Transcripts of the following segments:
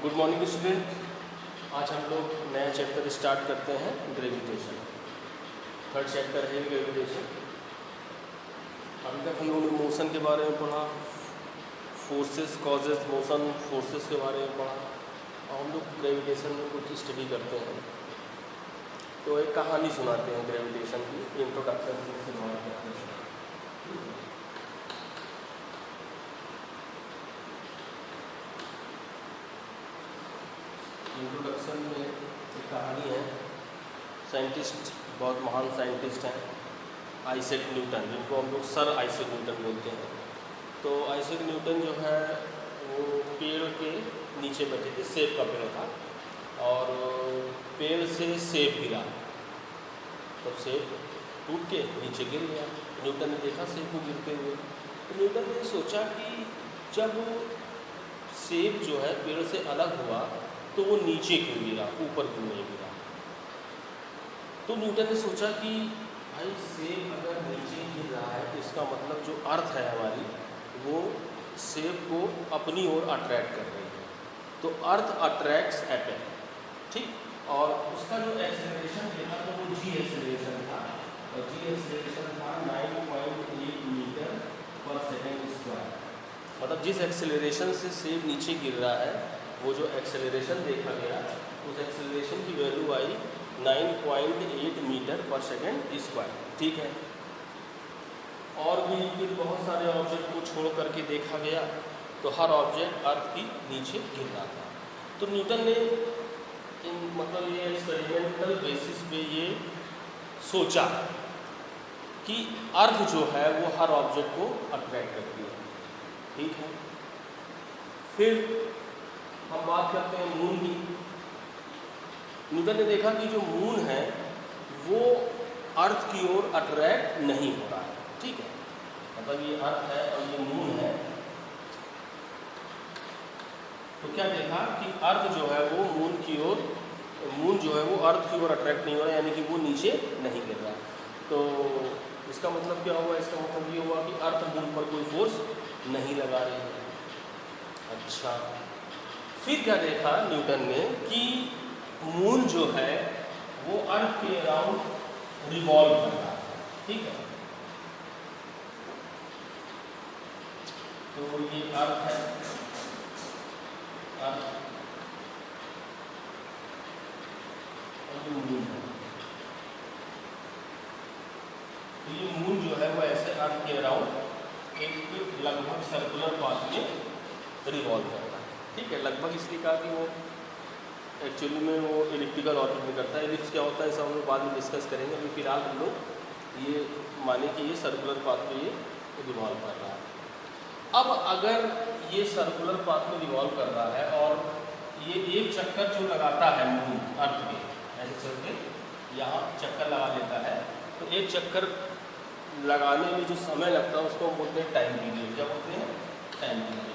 Good morning student. आज हम लोग नया चैप्टर स्टार्ट करते हैं, ग्रेविटेशन। थर्ड चैप्टर है ग्रेविटेशन। अभी तक हम लोगों ने मोशन के बारे में पढ़ा, फोर्सेस, कॉजेस, मोशन, फोर्सेस के बारे में पढ़ा, और हम लोग ग्रेविटेशन में कुछ स्टडी करते हैं। तो एक कहानी सुनाते हैं ग्रेविटेशन की, इंट्रोडक्शन से शुरुआत करते हैं। इंट्रोडक्शन में एक कहानी है। साइंटिस्ट, बहुत महान साइंटिस्ट हैं, आइजैक न्यूटन, जिनको हम लोग सर आइजैक न्यूटन बोलते हैं। तो आइजैक न्यूटन जो है वो पेड़ के नीचे बैठे थे, सेब का पेड़ था, और पेड़ से सेब गिरा, तो सेब टूट के नीचे गिर गया। न्यूटन ने देखा सेब को गिरते हुए, तो न्यूटन ने सोचा कि जब सेब जो है पेड़ से अलग हुआ तो वो नीचे क्यों गिरा, ऊपर क्यों नहीं गिरा। तो न्यूटन ने सोचा कि भाई सेब अगर नीचे गिर रहा है तो इसका मतलब जो अर्थ है हमारी, वो सेब को अपनी ओर अट्रैक्ट कर रही है। तो अर्थ अट्रैक्ट्स एटम, ठीक। और उसका जो एक्सेलरेशन देखा तो वो जी एक्सेलरेशन था, और जी एक्सेलरेशन था 9.8 मीटर पर सेकेंड स्क्वायर। मतलब जिस एक्सेलरेशन से सेब नीचे गिर रहा है, वो जो एक्सेलरेशन देखा गया, उस एक्सेलरेशन की वैल्यू आई 9.8 मीटर पर सेकेंड स्क्वायर, ठीक है। और भी फिर बहुत सारे ऑब्जेक्ट को छोड़ करके देखा गया, तो हर ऑब्जेक्ट अर्थ की नीचे गिर रहा था। तो न्यूटन ने मतलब ये एक्सपेरिमेंटल बेसिस पे ये सोचा कि अर्थ जो है वो हर ऑब्जेक्ट को अट्रैक्ट करती है, ठीक है। फिर हम बात करते हैं मून की। न्यूटन ने देखा कि जो मून है वो अर्थ की ओर अट्रैक्ट नहीं हो रहा है, ठीक है। मतलब ये अर्थ है और ये मून है, तो क्या देखा कि अर्थ जो है वो मून जो है वो अर्थ की ओर अट्रैक्ट नहीं हो रहा है, यानी कि वो नीचे नहीं गिर रहा। तो इसका मतलब क्या हुआ? इसका मतलब ये हुआ कि अर्थ मून पर कोई फोर्स नहीं लगा रही है। अच्छा, फिर क्या देखा न्यूटन ने कि मून जो है वो अर्थ के अराउंड रिवॉल्व कर रहा है, ठीक है। तो ये अर्थ है, अर्थ और ये मून है। तो ये मून जो है वो ऐसे अर्थ के अराउंड एक लगभग सर्कुलर पाथ में रिवॉल्व कर रहा है, ठीक है। लगभग इसलिए कहा कि वो एक्चुअली में वो इलिप्टिकल ऑर्बिट में करता है। इलिप्स क्या होता है इसे हम लोग बाद में डिस्कस करेंगे। अभी फिलहाल हम लोग ये माने कि ये सर्कुलर पाथ में ये रिवॉल्व कर रहा है। अब अगर ये सर्कुलर पाथ में रिवॉल्व कर रहा है और ये एक चक्कर जो लगाता है मून अर्थ में, ऐसे चल के यहाँ चक्कर लगा लेता है, तो एक चक्कर लगाने में जो समय लगता है उसको हम बोलते हैं टाइम पीरियड। क्या बोलते हैं? Time period.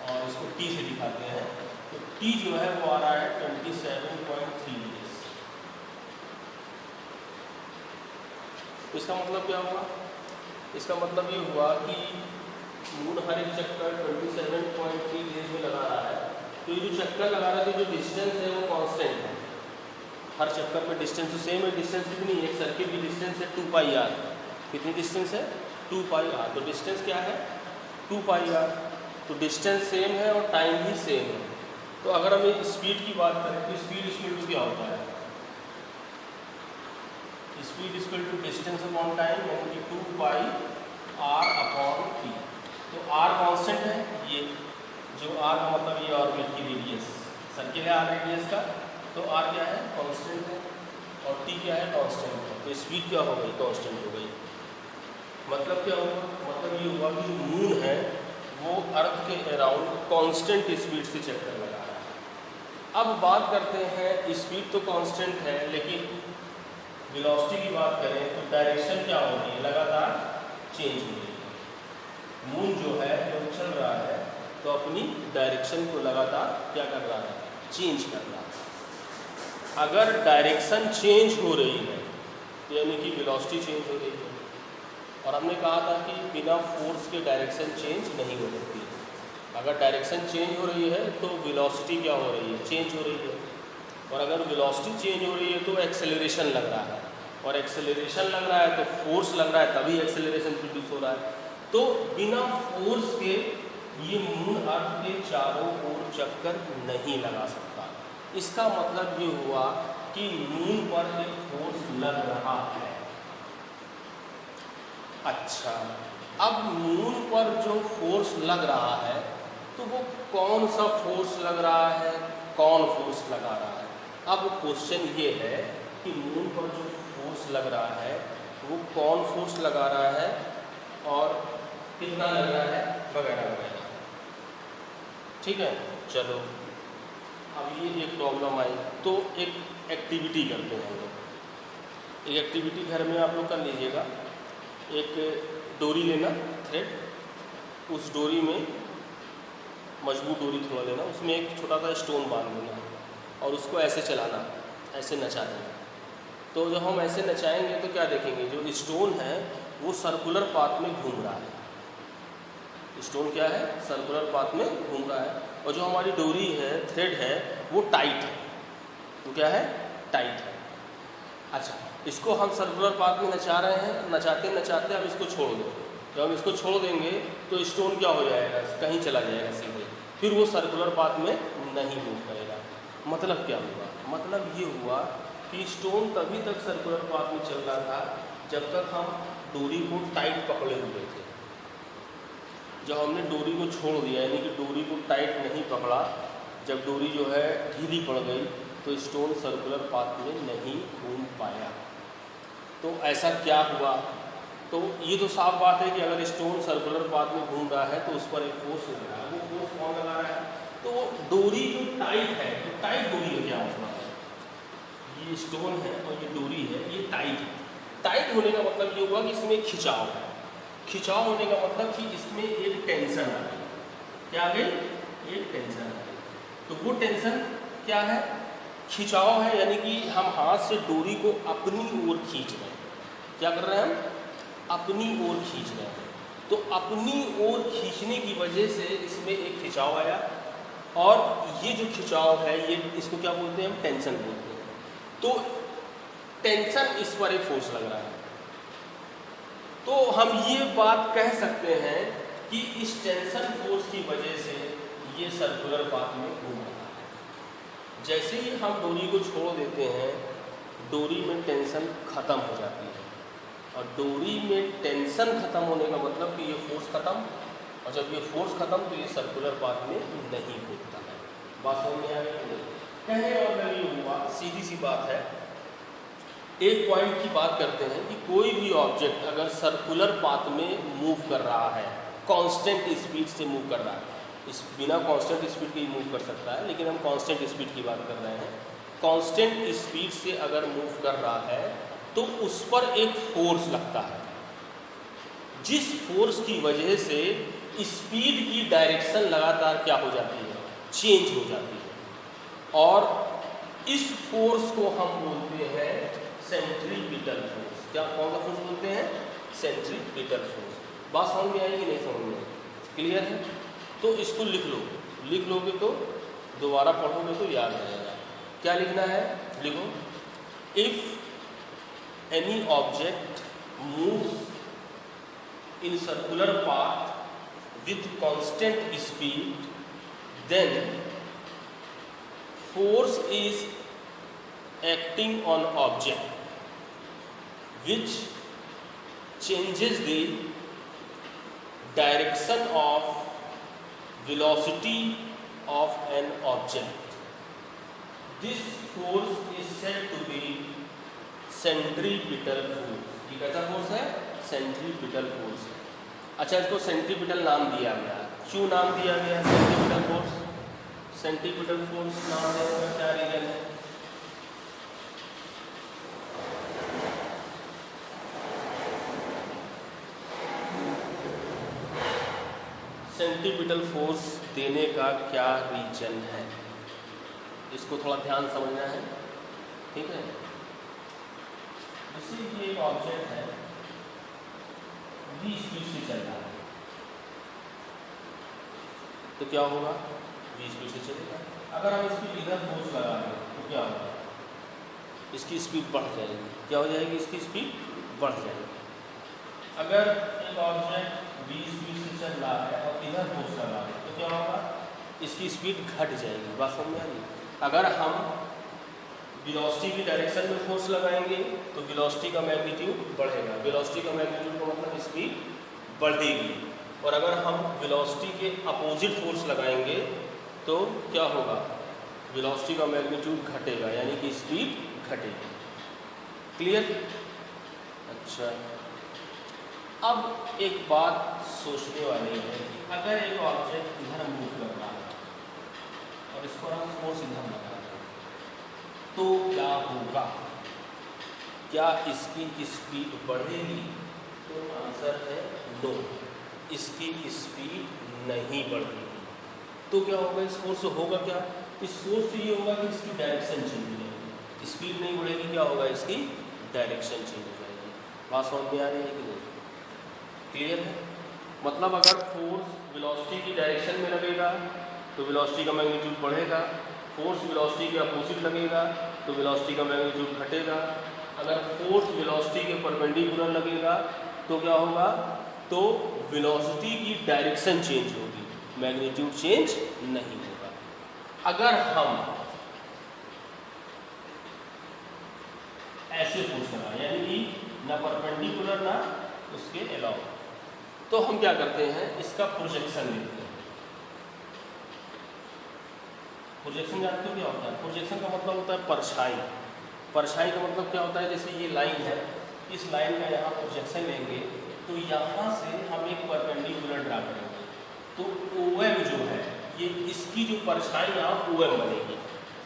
और इसको टी से दिखाते हैं, तो टी जो है वो आ रहा है 27.3 डेज। तो इसका मतलब क्या हुआ? इसका मतलब ये हुआ कि मून हर एक चक्कर 27.3 डेज में लगा रहा है। तो ये जो चक्कर लगा रहा है, जो डिस्टेंस है वो कांस्टेंट है। हर चक्कर पे डिस्टेंस तो सेम है। डिस्टेंस कितनी है? एक सर्किल की डिस्टेंस है 2πr। कितनी डिस्टेंस है? 2πr। तो डिस्टेंस क्या है? 2πr। तो डिस्टेंस सेम है और टाइम भी सेम है। तो अगर हम स्पीड की बात करें तो स्पीड इक्वल टू क्या होता है? Speed equal to distance upon time, यानी कि 2πr/t। तो r कांस्टेंट है, ये जो r का मतलब ये ऑर्बिट की रेडियस, सर्किल है r रेडियस का, तो r क्या है? कांस्टेंट है, और t क्या है? कांस्टेंट है। तो स्पीड क्या हो गई? कांस्टेंट हो गई। मतलब क्या हुआ? मतलब ये हुआ कि मून है वो अर्थ के अराउंड कांस्टेंट स्पीड से चक्कर लगा रहा है। अब बात करते हैं, स्पीड तो कांस्टेंट है, लेकिन वेलोसिटी की बात करें तो डायरेक्शन क्या हो रही है? लगातार चेंज हो रही है। मून जो है जब चल रहा है तो अपनी डायरेक्शन को लगातार क्या कर रहा है? चेंज कर रहा है। अगर डायरेक्शन चेंज हो रही है तो यानी कि वेलोसिटी चेंज हो रही है, और हमने कहा था कि बिना फोर्स के डायरेक्शन चेंज नहीं हो सकती। अगर डायरेक्शन चेंज हो रही है तो वेलोसिटी क्या हो रही है, चेंज हो रही है। और अगर वेलोसिटी चेंज हो रही है तो एक्सेलरेशन लग रहा है, और एक्सेलरेशन लग रहा है तो फोर्स लग रहा है, तभी एक्सेलरेशन प्रोड्यूस हो रहा है। तो बिना फोर्स के ये मून अर्थ के चारों ओर चक्कर नहीं लगा सकता। इसका मतलब ये हुआ कि मून पर एक फोर्स लग रहा है। अच्छा, अब मून पर जो फोर्स लग रहा है तो वो कौन सा फोर्स लग रहा है, कौन फोर्स लगा रहा है। अब क्वेश्चन ये है कि मून पर जो फोर्स लग रहा है वो कौन फोर्स लगा रहा है और कितना लग रहा है, वगैरह वगैरह। ठीक है, चलो अब ये एक प्रॉब्लम आई तो एक एक्टिविटी करते हैं हम लोग। एक एक्टिविटी घर में आप लोग कर लीजिएगा। एक डोरी लेना, थ्रेड, उस डोरी में मजबूत डोरी थोड़ा लेना, उसमें एक छोटा सा स्टोन बांध देना और उसको ऐसे चलाना, ऐसे नचा देना। तो जब हम ऐसे नचाएंगे तो क्या देखेंगे, जो स्टोन है वो सर्कुलर पाथ में घूम रहा है। स्टोन क्या है, सर्कुलर पाथ में घूम रहा है। और जो हमारी डोरी है, थ्रेड है, वो टाइट है। तो क्या है, टाइट है। अच्छा, इसको हम सर्कुलर पाथ में नचा रहे हैं, नचाते नचाते अब इसको छोड़ दो। जब हम इसको छोड़ देंगे तो स्टोन क्या हो जाएगा, कहीं चला जाएगा सीधे, फिर वो सर्कुलर पाथ में नहीं मूव करेगा। मतलब क्या हुआ, मतलब ये हुआ कि स्टोन तभी तक सर्कुलर पाथ में चल रहा था जब तक हम डोरी को टाइट पकड़े हुए थे। जब हमने डोरी को छोड़ दिया, यानी कि डोरी को टाइट नहीं पकड़ा, जब डोरी जो है ढीली पड़ गई तो स्टोन सर्कुलर पाथ में नहीं घूम पाया। तो ऐसा क्या हुआ, तो ये तो साफ बात है कि अगर स्टोन सर्कुलर पाथ में घूम रहा है तो उस पर एक फोर्स लग रहा है। वो फोर्स कौन लगा रहा है, तो डोरी जो टाइट है, तो टाइट डोरी का क्या मतलब है, ये स्टोन है और ये डोरी है, ये टाइट है। टाइट होने का मतलब ये हुआ कि इसमें खिंचाव है। खिंचाव होने का मतलब कि इसमें एक टेंशन आ गई। क्या आ गई, एक टेंशन आ गई। तो वो टेंशन क्या है, खिंचाव है, यानी कि हम हाथ से डोरी को अपनी ओर खींच रहे हैं। क्या कर रहे हैं, हम अपनी ओर खींच रहे हैं। तो अपनी ओर खींचने की वजह से इसमें एक खिंचाव आया, और ये जो खिंचाव है ये इसको क्या बोलते हैं, हम टेंशन बोलते हैं। तो टेंशन, इस पर एक फोर्स लग रहा है। तो हम ये बात कह सकते हैं कि इस टेंशन फोर्स की वजह से ये सर्कुलर पाथ में घूम रहा है। जैसे ही हम डोरी को छोड़ देते हैं, डोरी में टेंशन खत्म हो जाती है, और डोरी में टेंशन खत्म होने का मतलब कि ये फोर्स खत्म, और जब ये फोर्स खत्म तो ये सर्कुलर पाथ में नहीं घूमता है। बात समझ में आ गई, कहने और नहीं हुआ, सीधी सी बात है। एक पॉइंट की बात करते हैं कि कोई भी ऑब्जेक्ट अगर सर्कुलर पाथ में मूव कर रहा है, कांस्टेंट स्पीड से मूव कर रहा है, इस बिना कांस्टेंट स्पीड के ही मूव कर सकता है, लेकिन हम कांस्टेंट स्पीड की बात कर रहे हैं। कांस्टेंट स्पीड से अगर मूव कर रहा है तो उस पर एक फोर्स लगता है, जिस फोर्स की वजह से स्पीड की डायरेक्शन लगातार क्या हो जाती है, चेंज हो जाती है। और इस फोर्स को हम बोलते हैं सेंट्रीपिटल फोर्स। क्या, कौन सा फोर्स बोलते हैं, सेंट्रीपिटल फोर्स। बात समझ में आई कि नहीं समझ में, क्लियर है। तो इसको लिख लो, लिख लोगे तो दोबारा पढ़ोगे तो याद रहेगा। क्या लिखना है, लिखो, if any object moves in circular path with constant speed, then force is acting on object which changes the direction of velocity of an object. This force is said to be centripetal force. ये कैसा force है, centripetal force. अच्छा, इसको centripetal नाम दिया गया, क्यों नाम दिया गया सेंट्रीपिटल फोर्स? सेंट्रीपिटल फोर्स नाम देने का क्या रीजन है? सेंट्रीपिटल फोर्स देने का क्या रीजन है, इसको थोड़ा ध्यान समझना है, ठीक है। जैसे ये एक ऑब्जेक्ट है, v स्पीड से चल रहा है तो क्या होगा, v स्पीड से चलेगा। अगर हम इसकी इधर फोर्स लगा दें तो क्या होगा, इसकी स्पीड बढ़ जाएगी। क्या हो जाएगी, इसकी स्पीड बढ़ जाएगी। अगर एक ऑब्जेक्ट v स्पीड से चल रहा है और इधर फोर्स लगा दें तो क्या होगा, इसकी स्पीड घट जाएगी। बात समझ में आ रही। अगर हम वेलोसिटी की डायरेक्शन में फोर्स लगाएंगे तो वेलोसिटी का मैग्नीट्यूड बढ़ेगा। वेलोसिटी का मैग्नीट्यूड का मतलब स्पीड बढ़ेगी। और अगर हम वेलोसिटी के अपोजिट फोर्स लगाएंगे तो क्या होगा, वेलोसिटी का मैग्नीट्यूड घटेगा, यानी कि स्पीड घटेगी। क्लियर। अच्छा, अब एक बात सोचने वाली है कि अगर एक ऑब्जेक्ट इधर मूव कर रहा है और इसको हम फोर्स इधर लगा रहे हैं तो क्या होगा, क्या इसकी स्पीड बढ़ेगी? तो आंसर है नो, इसकी स्पीड नहीं बढ़ेगी। तो क्या होगा, इस फोर्स से होगा क्या, इस फोर्स से ये होगा कि इसकी डायरेक्शन चेंज हो जाएगी। स्पीड नहीं बढ़ेगी, क्या होगा, इसकी डायरेक्शन चेंज हो जाएगी। बात समझ में आ रही है कि नहीं? क्लियर है। मतलब अगर फोर्स वेलोसिटी की डायरेक्शन में लगेगा तो वेलोसिटी का मैग्नीट्यूड बढ़ेगा, फोर्स वेलोसिटी के अपोजिट लगेगा तो वेलोसिटी का मैग्नीट्यूड घटेगा। अगर फोर्स वेलोसिटी के परपेंडिकुलर लगेगा तो क्या होगा, तो वेलोसिटी की डायरेक्शन चेंज होगी, मैग्नीट्यूड चेंज नहीं होगा। अगर हम ऐसे फोर्स लगाएं, यानी कि ना परपेंडिकुलर ना उसके अलावा, तो हम क्या करते हैं, इसका प्रोजेक्शन लेते हैं। प्रोजेक्शन जानते हो क्या होता है? प्रोजेक्शन का मतलब होता है परछाई। परछाई का मतलब क्या होता है, जैसे ये लाइन है, इस लाइन का यहाँ प्रोजेक्शन लेंगे तो यहाँ से हम एक परपेंडिकुलर ड्रा करेंगे तो OM जो है, ये इसकी जो परछाई यहाँ OM बनेगी।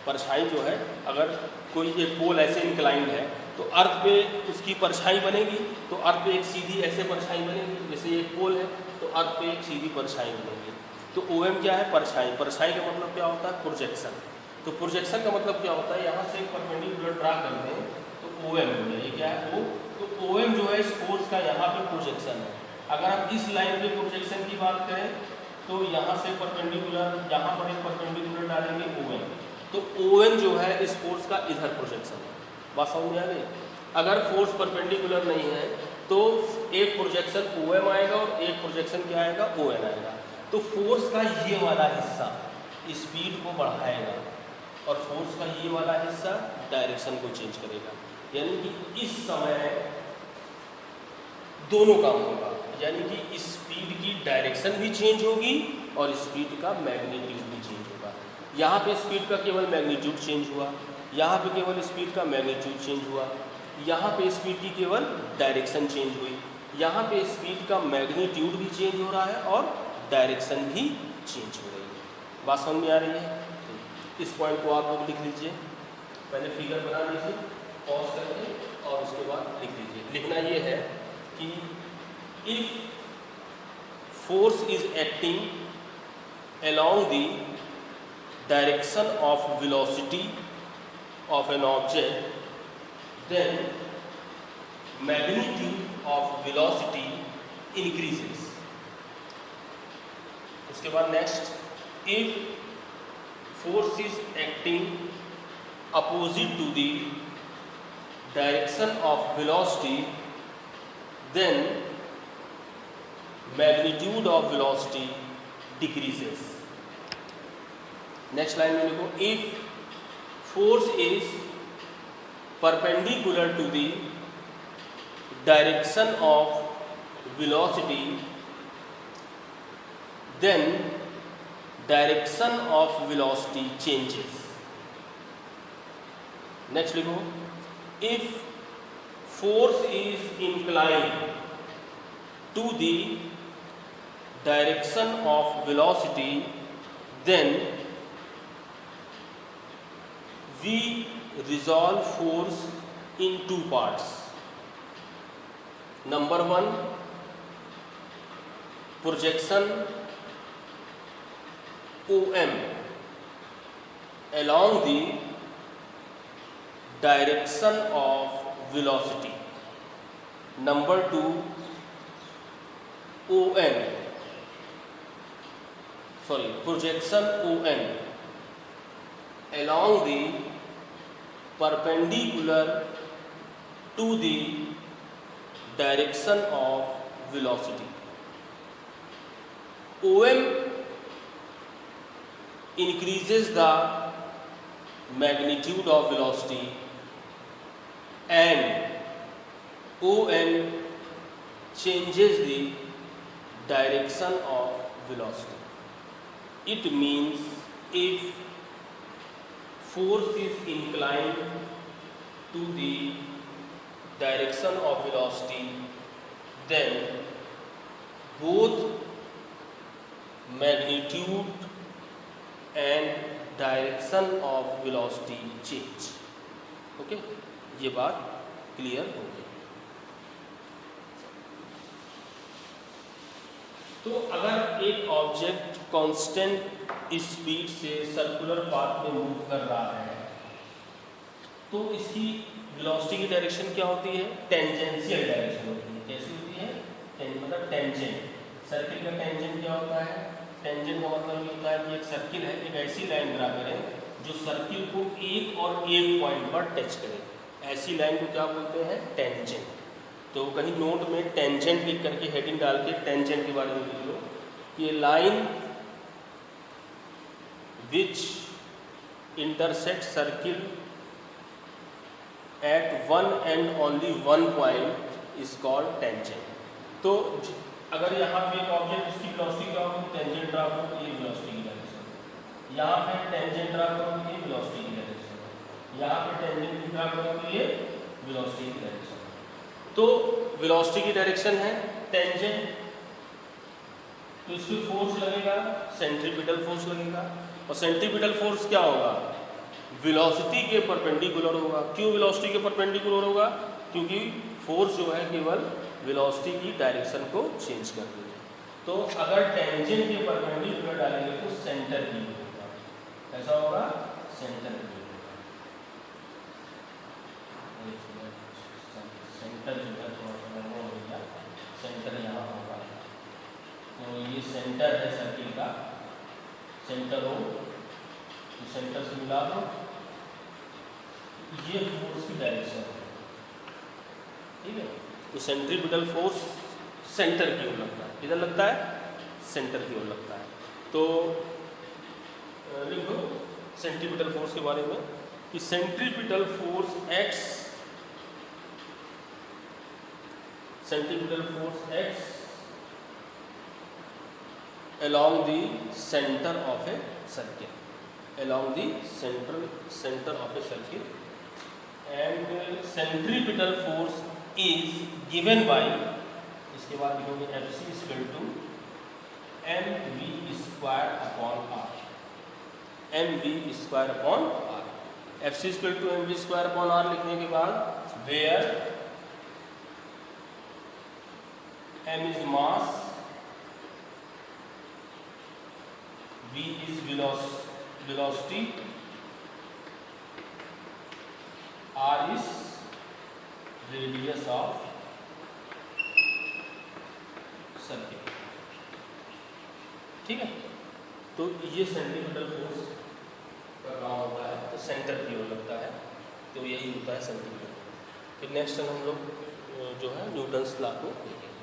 परछाई जो है, अगर कोई एक पोल ऐसे इंक्लाइंड है तो अर्थ पे उसकी परछाई बनेगी, तो अर्थ पे एक सीधी ऐसे परछाई बनेगी। जैसे ये पोल है तो अर्थ पे एक सीधी परछाई बनेगी। तो OM क्या है, परछाई। परछाई का मतलब क्या होता है, प्रोजेक्शन। तो प्रोजेक्शन का मतलब क्या होता है, यहाँ से एक परपेंडिकुलर ड्रा करते हैं तो OM हो गया। ये क्या है, O। तो OM जो है इस फोर्स का यहाँ पे प्रोजेक्शन है। अगर हम इस लाइन पे प्रोजेक्शन की बात करें तो यहाँ से परपेंडिकुलर, यहाँ पर एक परपेंडिकुलर डालेंगे OM, तो OM जो है इस फोर्स का इधर प्रोजेक्शन है। बात समझ में आ गई। अगर फोर्स परपेंडिकुलर नहीं है तो एक प्रोजेक्शन OM आएगा और एक प्रोजेक्शन क्या आएगा, ON आएगा। तो फोर्स का ये वाला हिस्सा स्पीड को बढ़ाएगा और फोर्स का ये वाला हिस्सा डायरेक्शन को चेंज करेगा। यानी कि इस समय दोनों काम होगा, यानी कि स्पीड की डायरेक्शन भी चेंज होगी और स्पीड का मैग्नीट्यूड भी चेंज होगा। यहाँ पे स्पीड का केवल मैग्नीट्यूड चेंज हुआ, यहाँ पे केवल स्पीड का मैग्नीट्यूड चेंज हुआ, यहाँ पे स्पीड की केवल डायरेक्शन चेंज हुई, यहाँ पे स्पीड का मैग्नीट्यूड भी चेंज हो रहा है और डायरेक्शन भी चेंज हो रही है। बात समझ में आ रही है? इस पॉइंट को आप लोग लिख लीजिए, पहले फिगर बना लीजिए पॉज करके और उसके बाद लिख लीजिए। लिखना ये है कि if force is acting along the direction of velocity of an object, then magnitude of velocity increases. उसके बाद next, if force is acting opposite to the direction of velocity, then magnitude of velocity decreases. Next line में लिखो, if force is perpendicular to the direction of velocity, then direction of velocity changes. Next लिखो, if force is inclined to the direction of velocity, then we resolve force in two parts. Number one, projection OM along the direction of velocity. Number two, projection ON along the perpendicular to the direction of velocity. OM increases the magnitude of velocity and ON changes the direction of velocity. It means if force is inclined to the direction of velocity, then both magnitude and direction of velocity change. Okay, ये बात clear हो गई। तो अगर एक object constant speed से circular path में move कर रहा है तो इसकी वेलोसिटी की डायरेक्शन क्या होती है? टेंजेंशियल डायरेक्शन होती है। कैसी होती है? मतलब टेंजेंट। सर्किल का टेंजेंट क्या होता है? टेंजेंट का मतलब ये होता है कि एक सर्किल है, एक ऐसी लाइन ड्रा करें जो सर्किल को एक और एक पॉइंट पर टच करे। ऐसी लाइन को क्या बोलते हैं? टेंजेंट। तो कहीं नोट में टेंजेंट लिख करके हेडिंग डाल के टेंजेंट के बारे में लिख लो कि line which intersect circle eight one and only one point is called tangent. तो अगर यहाँ पे एक ऑब्जेक्ट इसकी वेलोसिटी क्या होगी? टेंजेंट ड्रा करो तो ये वेलोसिटी की डायरेक्शन। यहाँ पे टेंजेंट ड्रा करो तो ये वेलोसिटी की डायरेक्शन। यहाँ पे टेंजेंट ड्रा करो तो ये वेलोसिटी की डायरेक्शन। तो वेलोसिटी की डायरेक्शन है टेंजेंट, तो इसमें फोर्स लगेगा, सेंट्रीपिटल फोर्स लगेगा। और सेंट्रीपिटल फोर्स क्या होगा? वेलोसिटी के परपेंडिकुलर होगा। क्यों वेलोसिटी के परपेंडिकुलर होगा? क्योंकि फोर्स जो है केवल वेलोसिटी की डायरेक्शन को चेंज कर देगा। तो अगर टेंजेंट के परपेंडिकुलर डालेंगे तो सेंटर की होगा। कैसा होगा? सेंटर की होगा। सेंटर जो है थोड़ा सा नॉर्मल हो गया, सेंटर यहाँ होगा। तो ये सेंटर है सर्किल का, सेंटर हो तो सेंटर से मिला दो, ये फोर्स की डायरेक्शन है। ठीक है, तो सेंट्रीपिटल फोर्स सेंटर की ओर लगता है। किधर लगता है? सेंटर की ओर लगता है। तो लिखो सेंट्रीपिटल फोर्स के बारे में कि centripetal force acts along the center of a circle, center of a circle, and centripetal force is given by, इसके बाद लिखोगे Fc = mv² upon r, mv² upon r। Fc = mv² upon r लिखने के बाद where m is mass, v is velocity, r is radius of circle। ठीक है, तो ये सेंट्रीपिटल फोर्स का काम होता है, तो सेंटर की ओर लगता है, तो यही होता है सेंट्रीपिटल। फिर नेक्स्ट हम लोग जो है न्यूटन्स लॉ को देखेंगे।